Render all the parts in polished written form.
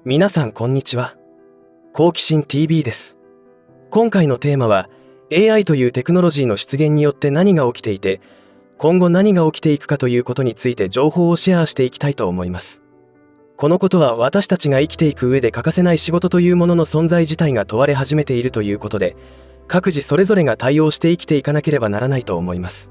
皆さんこんにちは。好奇心 TV です。今回のテーマは AI というテクノロジーの出現によって何が起きていて、今後何が起きていくかということについて情報をシェアしていきたいと思います。このことは私たちが生きていく上で欠かせない仕事というものの存在自体が問われ始めているということで、各自それぞれが対応して生きていかなければならないと思います。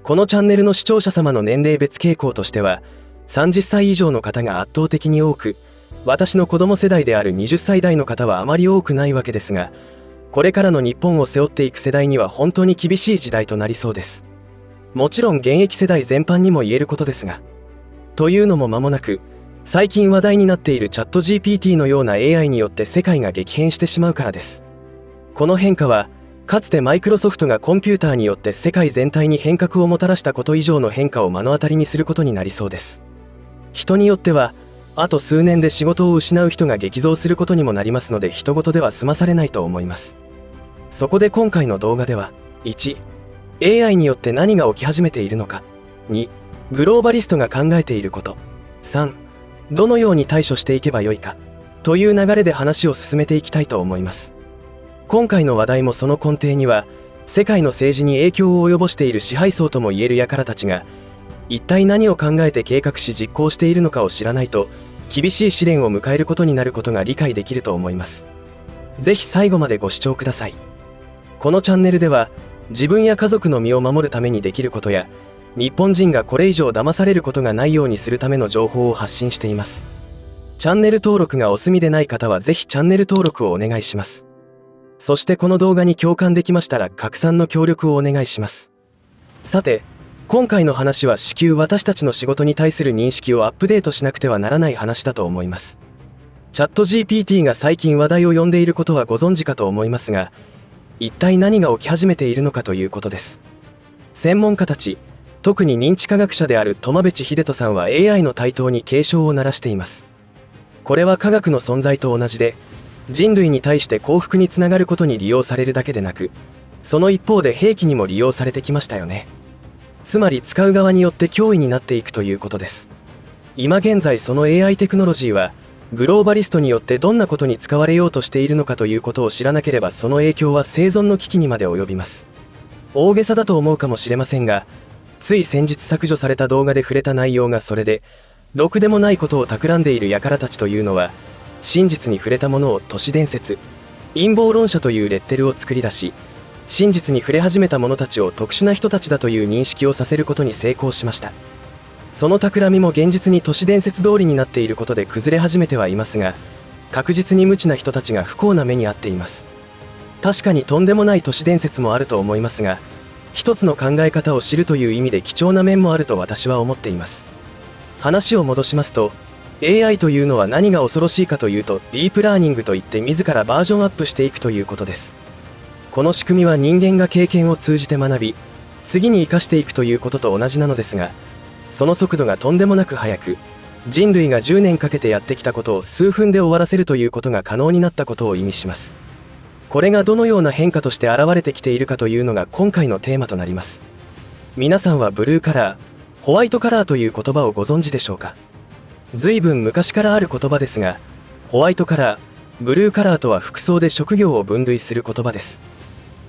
このチャンネルの視聴者様の年齢別傾向としては、30歳以上の方が圧倒的に多く、私の子供世代である20歳代の方はあまり多くないわけですが、これからの日本を背負っていく世代には本当に厳しい時代となりそうです。もちろん現役世代全般にも言えることですが、というのも間もなく、最近話題になっているチャット GPT のような AI によって世界が激変してしまうからです。この変化は、かつてマイクロソフトがコンピューターによって世界全体に変革をもたらしたこと以上の変化を目の当たりにすることになりそうです。人によっては、あと数年で仕事を失う人が激増することにもなりますので、人事では済まされないと思います。そこで今回の動画では、1、AI によって何が起き始めているのか、2、グローバリストが考えていること、3、どのように対処していけばよいか、という流れで話を進めていきたいと思います。今回の話題もその根底には、世界の政治に影響を及ぼしている支配層ともいえる輩たちが、一体何を考えて計画し実行しているのかを知らないと、厳しい試練を迎えることになることが理解できると思います。ぜひ最後までご視聴ください。このチャンネルでは、自分や家族の身を守るためにできることや、日本人がこれ以上騙されることがないようにするための情報を発信しています。チャンネル登録がお済みでない方はぜひチャンネル登録をお願いします。そしてこの動画に共感できましたら拡散の協力をお願いします。さて、今回の話は至急私たちの仕事に対する認識をアップデートしなくてはならない話だと思います。チャット GPT が最近話題を呼んでいることはご存知かと思いますが、一体何が起き始めているのかということです。専門家たち、特に認知科学者である苫部地秀人さんは AI の台頭に警鐘を鳴らしています。これは科学の存在と同じで、人類に対して幸福につながることに利用されるだけでなく、その一方で兵器にも利用されてきましたよね。つまり使う側によって脅威になっていくということです。今現在その AI テクノロジーは、グローバリストによってどんなことに使われようとしているのかということを知らなければ、その影響は生存の危機にまで及びます。大げさだと思うかもしれませんが、つい先日削除された動画で触れた内容がそれで、ろくでもないことを企んでいる輩たちというのは、真実に触れたものを都市伝説、陰謀論者というレッテルを作り出し、真実に触れ始めた者たちを特殊な人たちだという認識をさせることに成功しました。その企みも現実に都市伝説通りになっていることで崩れ始めてはいますが、確実に無知な人たちが不幸な目に遭っています。確かにとんでもない都市伝説もあると思いますが、一つの考え方を知るという意味で貴重な面もあると私は思っています。話を戻しますと、AI というのは何が恐ろしいかというと、ディープラーニングといって自らバージョンアップしていくということです。この仕組みは人間が経験を通じて学び、次に生かしていくということと同じなのですが、その速度がとんでもなく速く、人類が10年かけてやってきたことを数分で終わらせるということが可能になったことを意味します。これがどのような変化として現れてきているかというのが今回のテーマとなります。皆さんはブルーカラー、ホワイトカラーという言葉をご存知でしょうか。随分昔からある言葉ですが、ホワイトカラー、ブルーカラーとは服装で職業を分類する言葉です。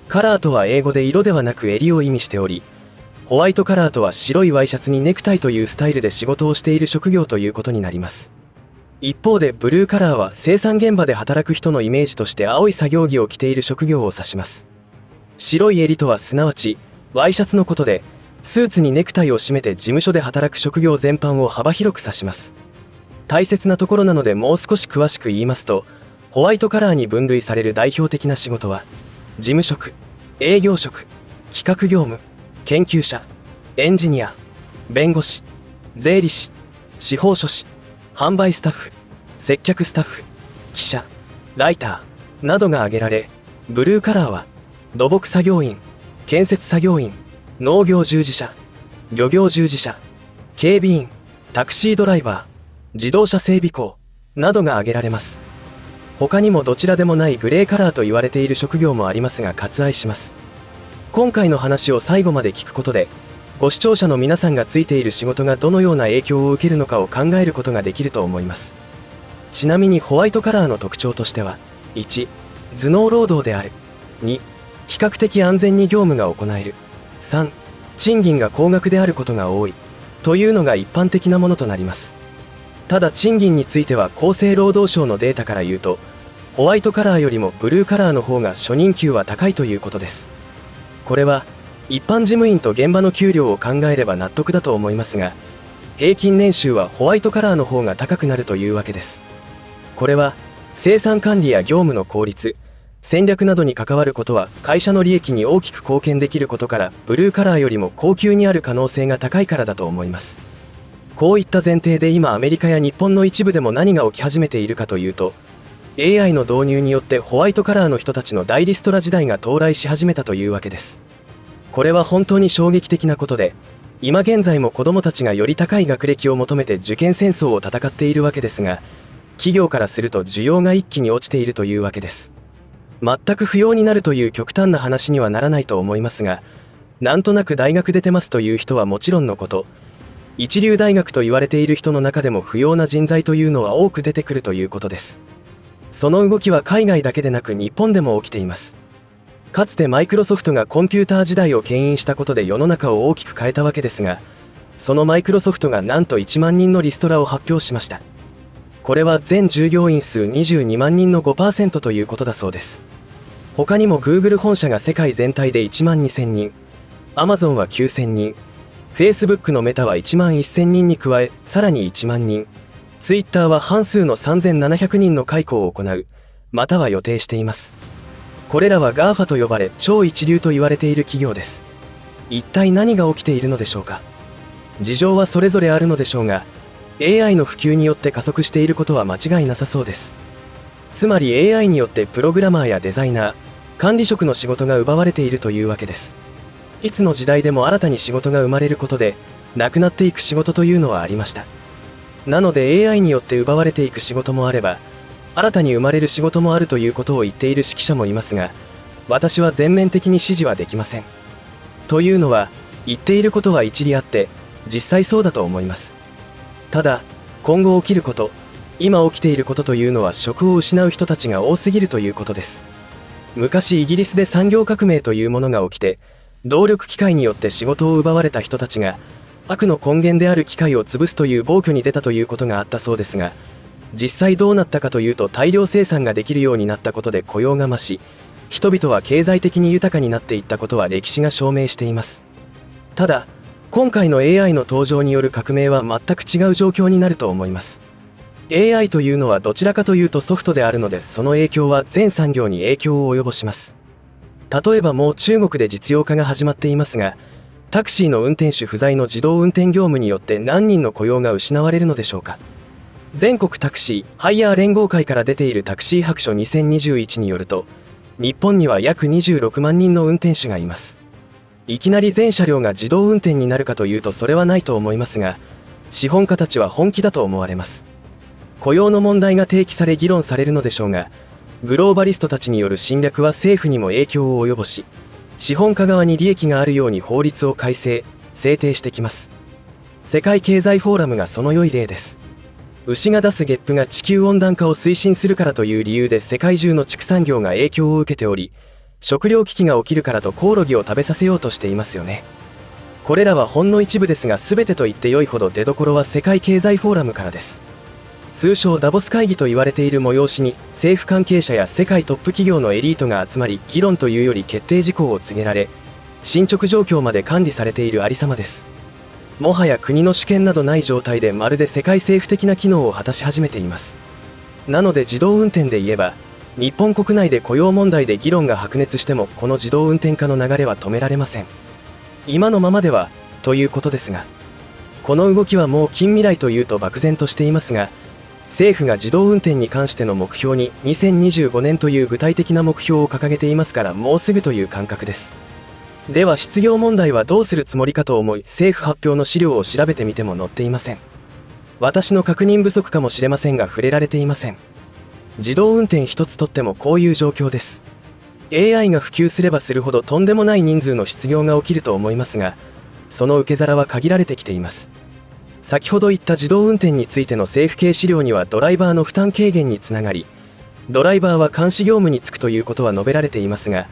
カラーとは英語で色ではなく襟を意味しており、ホワイトカラーとは白いワイシャツにネクタイというスタイルで仕事をしている職業ということになります。一方でブルーカラーは生産現場で働く人のイメージとして青い作業着を着ている職業を指します。白い襟とはすなわちワイシャツのことで、スーツにネクタイを締めて事務所で働く職業全般を幅広く指します。大切なところなのでもう少し詳しく言いますと、ホワイトカラーに分類される代表的な仕事は、事務職、営業職、企画業務、研究者、エンジニア、弁護士、税理士、司法書士、販売スタッフ、接客スタッフ、記者、ライターなどが挙げられ、ブルーカラーは土木作業員、建設作業員、農業従事者、漁業従事者、警備員、タクシードライバー、自動車整備工などが挙げられます。他にもどちらでもないグレーカラーと言われている職業もありますが割愛します。今回の話を最後まで聞くことで、ご視聴者の皆さんがついている仕事がどのような影響を受けるのかを考えることができると思います。ちなみにホワイトカラーの特徴としては、1、頭脳労働である。2、比較的安全に業務が行える。3、賃金が高額であることが多い。というのが一般的なものとなります。ただ賃金については厚生労働省のデータから言うと、ホワイトカラーよりもブルーカラーの方が初任給は高いということです。これは一般事務員と現場の給料を考えれば納得だと思いますが、平均年収はホワイトカラーの方が高くなるというわけです。これは生産管理や業務の効率、戦略などに関わることは会社の利益に大きく貢献できることから、ブルーカラーよりも高給にある可能性が高いからだと思います。こういった前提で今アメリカや日本の一部でも何が起き始めているかというと、 AI の導入によってホワイトカラーの人たちの大リストラ時代が到来し始めたというわけです。これは本当に衝撃的なことで、今現在も子どもたちがより高い学歴を求めて受験戦争を戦っているわけですが、企業からすると需要が一気に落ちているというわけです。全く不要になるという極端な話にはならないと思いますが、なんとなく大学出てますという人はもちろんのこと、一流大学と言われている人の中でも不要な人材というのは多く出てくるということです。その動きは海外だけでなく日本でも起きています。かつてマイクロソフトがコンピューター時代を牽引したことで世の中を大きく変えたわけですが、そのマイクロソフトがなんと1万人のリストラを発表しました。これは全従業員数22万人の 5% ということだそうです。他にも Google 本社が世界全体で1万2000人、Amazon は9000人、Facebook のメタは1万1000人に加え、さらに1万人、Twitter は半数の3700人の解雇を行う、または予定しています。これらは GAFA と呼ばれ超一流と言われている企業です。一体何が起きているのでしょうか。事情はそれぞれあるのでしょうが、AI の普及によって加速していることは間違いなさそうです。つまり AI によってプログラマーやデザイナー、管理職の仕事が奪われているというわけです。いつの時代でも新たに仕事が生まれることで、なくなっていく仕事というのはありました。なので AI によって奪われていく仕事もあれば、新たに生まれる仕事もあるということを言っている識者もいますが、私は全面的に支持はできません。というのは、言っていることは一理あって、実際そうだと思います。ただ、今後起きること、今起きていることというのは職を失う人たちが多すぎるということです。昔イギリスで産業革命というものが起きて、動力機械によって仕事を奪われた人たちが、悪の根源である機械を潰すという暴挙に出たということがあったそうですが、実際どうなったかというと、大量生産ができるようになったことで雇用が増し、人々は経済的に豊かになっていったことは歴史が証明しています。ただ、今回の AI の登場による革命は全く違う状況になると思います。AI というのはどちらかというとソフトであるので、その影響は全産業に影響を及ぼします。例えばもう中国で実用化が始まっていますが、タクシーの運転手不在の自動運転業務によって何人の雇用が失われるのでしょうか。全国タクシー・ハイヤー連合会から出ているタクシー白書2021によると、日本には約26万人の運転手がいます。いきなり全車両が自動運転になるかというとそれはないと思いますが、資本家たちは本気だと思われます。雇用の問題が提起され議論されるのでしょうが、グローバリストたちによる侵略は政府にも影響を及ぼし、資本家側に利益があるように法律を改正・制定してきます。世界経済フォーラムがその良い例です。牛が出すゲップが地球温暖化を推進するからという理由で世界中の畜産業が影響を受けており、食糧危機が起きるからとコオロギを食べさせようとしていますよね。これらはほんの一部ですが、全てと言って良いほど出どころは世界経済フォーラムからです。通称ダボス会議と言われている催しに、政府関係者や世界トップ企業のエリートが集まり、議論というより決定事項を告げられ、進捗状況まで管理されているありさまです。もはや国の主権などない状態で、まるで世界政府的な機能を果たし始めています。なので自動運転で言えば、日本国内で雇用問題で議論が白熱しても、この自動運転化の流れは止められません。今のままではということですが、この動きはもう近未来というと漠然としていますが、政府が自動運転に関しての目標に2025年という具体的な目標を掲げていますから、もうすぐという感覚です。では失業問題はどうするつもりかと思い、政府発表の資料を調べてみても載っていません。私の確認不足かもしれませんが、触れられていません。自動運転一つとってもこういう状況です。 AI が普及すればするほどとんでもない人数の失業が起きると思いますが、その受け皿は限られてきています。先ほど言った自動運転についての政府系資料にはドライバーの負担軽減につながり、ドライバーは監視業務に就くということは述べられていますが、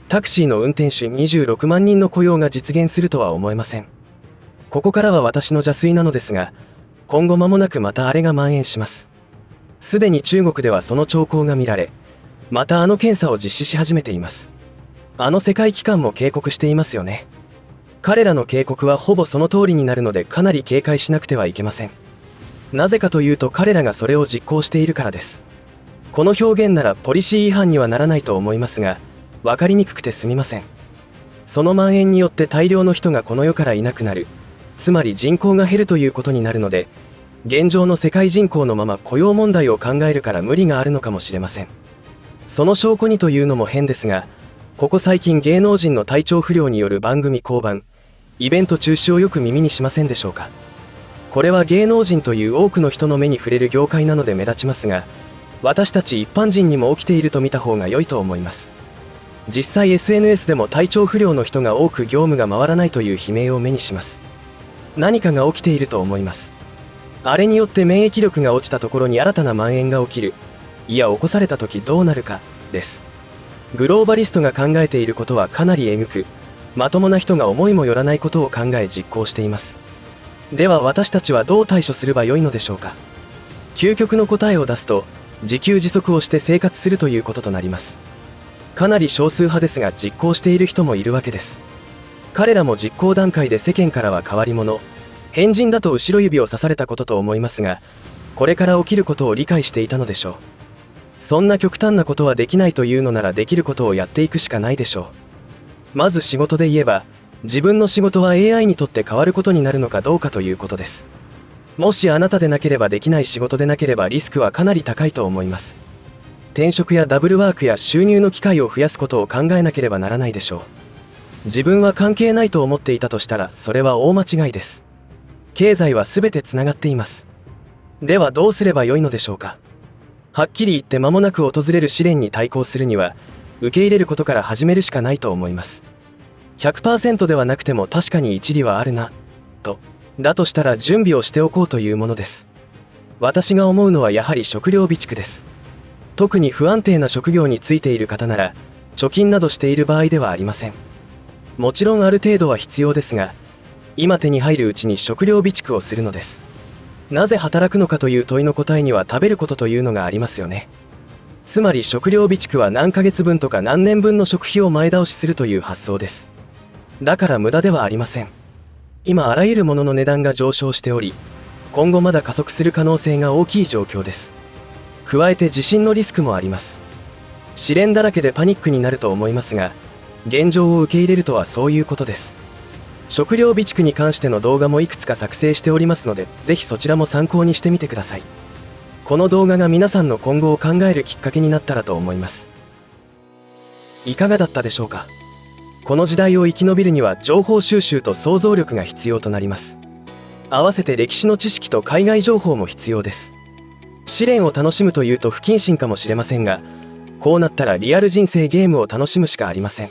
タクシーの運転手26万人の雇用が実現するとは思えません。ここからは私の邪推なのですが、今後間もなくまたあれが蔓延します。すでに中国ではその兆候が見られ、またあの検査を実施し始めています。あの世界機関も警告していますよね。彼らの警告はほぼその通りになるので、かなり警戒しなくてはいけません。なぜかというと、彼らがそれを実行しているからです。この表現ならポリシー違反にはならないと思いますが、分かりにくくてすみません。その蔓延によって大量の人がこの世からいなくなる、つまり人口が減るということになるので、現状の世界人口のまま雇用問題を考えるから無理があるのかもしれません。その証拠にというのも変ですが、ここ最近芸能人の体調不良による番組降板、イベント中止をよく耳にしませんでしょうか。これは芸能人という多くの人の目に触れる業界なので目立ちますが、私たち一般人にも起きていると見た方が良いと思います。実際 SNS でも体調不良の人が多く業務が回らないという悲鳴を目にします。何かが起きていると思います。あれによって免疫力が落ちたところに新たな蔓延が起きる、いや起こされた時どうなるかです。グローバリストが考えていることはかなりえぐく、まともな人が思いもよらないことを考え実行しています。では私たちはどう対処すればよいのでしょうか。究極の答えを出すと、自給自足をして生活するということとなります。かなり少数派ですが実行している人もいるわけです。彼らも実行段階で世間からは変わり者、変人だと後ろ指をさされたことと思いますが、これから起きることを理解していたのでしょう。そんな極端なことはできないというのならできることをやっていくしかないでしょう。まず仕事で言えば、自分の仕事は AI にとって変わることになるのかどうかということです。もしあなたでなければできない仕事でなければリスクはかなり高いと思います。転職やダブルワークや収入の機会を増やすことを考えなければならないでしょう。自分は関係ないと思っていたとしたらそれは大間違いです。経済は全てつながっています。ではどうすればよいのでしょうか。はっきり言って間もなく訪れる試練に対抗するには、受け入れることから始めるしかないと思います。100% ではなくても確かに一理はあるなと、だとしたら準備をしておこうというものです。私が思うのはやはり食料備蓄です。特に不安定な職業に就いている方なら貯金などしている場合ではありません。もちろんある程度は必要ですが、今手に入るうちに食料備蓄をするのです。なぜ働くのかという問いの答えには食べることというのがありますよね。つまり食料備蓄は何ヶ月分とか何年分の食費を前倒しするという発想です。だから無駄ではありません。今あらゆるものの値段が上昇しており、今後まだ加速する可能性が大きい状況です。加えて地震のリスクもあります。試練だらけでパニックになると思いますが、現状を受け入れるとはそういうことです。食料備蓄に関しての動画もいくつか作成しておりますので、ぜひそちらも参考にしてみてください。この動画が皆さんの今後を考えるきっかけになったらと思います。いかがだったでしょうか。この時代を生き延びるには情報収集と想像力が必要となります。合わせて歴史の知識と海外情報も必要です。試練を楽しむというと不謹慎かもしれませんが、こうなったらリアル人生ゲームを楽しむしかありません。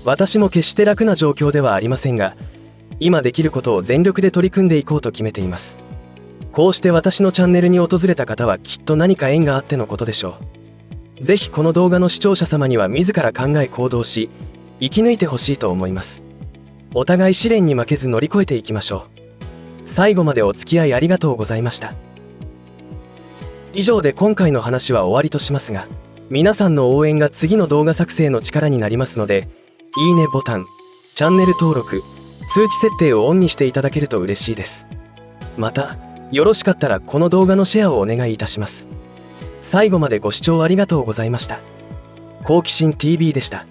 私も決して楽な状況ではありませんが、今できることを全力で取り組んでいこうと決めています。こうして私のチャンネルに訪れた方はきっと何か縁があってのことでしょう。ぜひこの動画の視聴者様には自ら考え行動し、生き抜いてほしいと思います。お互い試練に負けず乗り越えていきましょう。最後までお付き合いありがとうございました。以上で今回の話は終わりとしますが、皆さんの応援が次の動画作成の力になりますので、いいねボタン、チャンネル登録、通知設定をオンにしていただけると嬉しいです。また、よろしかったらこの動画のシェアをお願いいたします。最後までご視聴ありがとうございました。好奇心 TV でした。